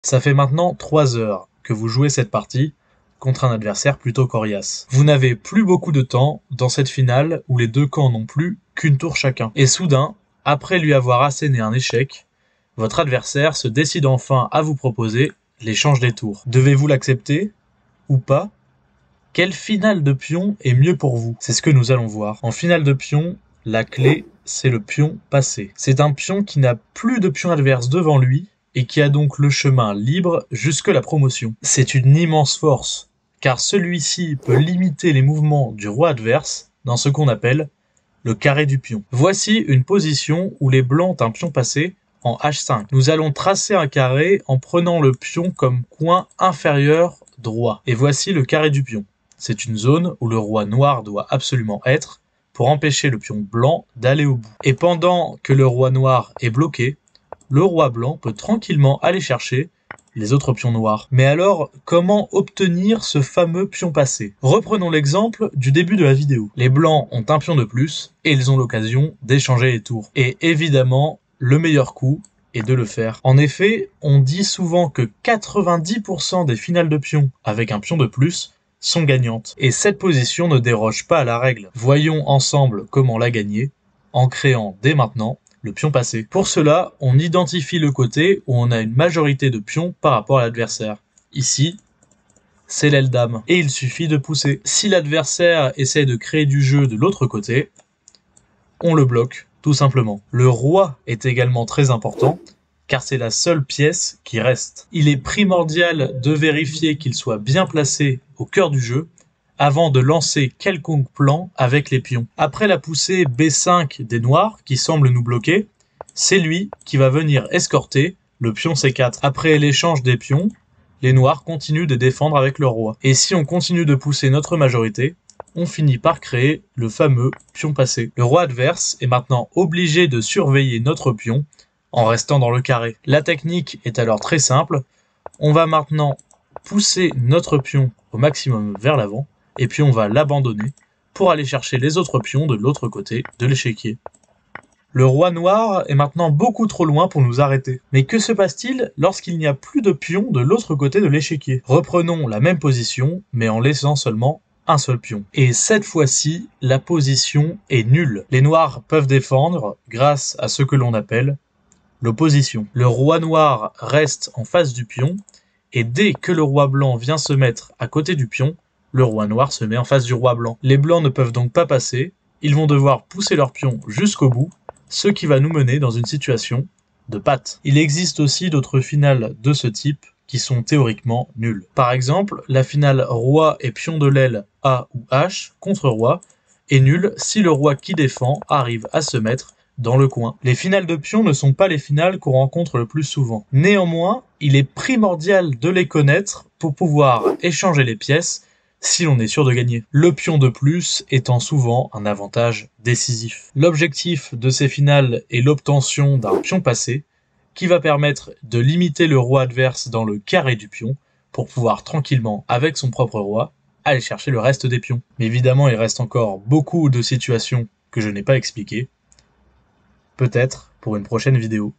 Ça fait maintenant 3 heures que vous jouez cette partie contre un adversaire plutôt coriace. Vous n'avez plus beaucoup de temps dans cette finale où les deux camps n'ont plus qu'une tour chacun. Et soudain, après lui avoir asséné un échec, votre adversaire se décide enfin à vous proposer l'échange des tours. Devez-vous l'accepter ou pas? Quelle finale de pion est mieux pour vous? C'est ce que nous allons voir. En finale de pion, la clé, c'est le pion passé. C'est un pion qui n'a plus de pion adverse devant lui et qui a donc le chemin libre jusque la promotion. C'est une immense force, car celui-ci peut limiter les mouvements du roi adverse dans ce qu'on appelle le carré du pion. Voici une position où les blancs ont un pion passé en H5. Nous allons tracer un carré en prenant le pion comme coin inférieur droit. Et voici le carré du pion. C'est une zone où le roi noir doit absolument être pour empêcher le pion blanc d'aller au bout. Et pendant que le roi noir est bloqué, le roi blanc peut tranquillement aller chercher les autres pions noirs. Mais alors, comment obtenir ce fameux pion passé? Reprenons l'exemple du début de la vidéo. Les blancs ont un pion de plus et ils ont l'occasion d'échanger les tours. Et évidemment, le meilleur coup est de le faire. En effet, on dit souvent que 90% des finales de pions avec un pion de plus sont gagnantes. Et cette position ne déroge pas à la règle. Voyons ensemble comment la gagner en créant dès maintenant le pion passé. Pour cela, on identifie le côté où on a une majorité de pions par rapport à l'adversaire. Ici, c'est l'aile dame. Et il suffit de pousser. Si l'adversaire essaie de créer du jeu de l'autre côté, on le bloque, tout simplement. Le roi est également très important, car c'est la seule pièce qui reste. Il est primordial de vérifier qu'il soit bien placé au cœur du jeu, avant de lancer quelconque plan avec les pions. Après la poussée B5 des noirs, qui semble nous bloquer, c'est lui qui va venir escorter le pion C4. Après l'échange des pions, les noirs continuent de défendre avec leur roi. Et si on continue de pousser notre majorité, on finit par créer le fameux pion passé. Le roi adverse est maintenant obligé de surveiller notre pion en restant dans le carré. La technique est alors très simple. On va maintenant pousser notre pion au maximum vers l'avant, et puis on va l'abandonner pour aller chercher les autres pions de l'autre côté de l'échiquier. Le roi noir est maintenant beaucoup trop loin pour nous arrêter. Mais que se passe-t-il lorsqu'il n'y a plus de pions de l'autre côté de l'échiquier? Reprenons la même position, mais en laissant seulement un seul pion. Et cette fois-ci, la position est nulle. Les noirs peuvent défendre grâce à ce que l'on appelle l'opposition. Le roi noir reste en face du pion, et dès que le roi blanc vient se mettre à côté du pion, le roi noir se met en face du roi blanc. Les blancs ne peuvent donc pas passer, ils vont devoir pousser leur pion jusqu'au bout, ce qui va nous mener dans une situation de patte. Il existe aussi d'autres finales de ce type qui sont théoriquement nulles. Par exemple, la finale roi et pion de l'aile A ou H contre roi est nulle si le roi qui défend arrive à se mettre dans le coin. Les finales de pions ne sont pas les finales qu'on rencontre le plus souvent. Néanmoins, il est primordial de les connaître pour pouvoir échanger les pièces si l'on est sûr de gagner. Le pion de plus étant souvent un avantage décisif. L'objectif de ces finales est l'obtention d'un pion passé qui va permettre de limiter le roi adverse dans le carré du pion pour pouvoir tranquillement, avec son propre roi, aller chercher le reste des pions. Mais évidemment, il reste encore beaucoup de situations que je n'ai pas expliquées. Peut-être pour une prochaine vidéo.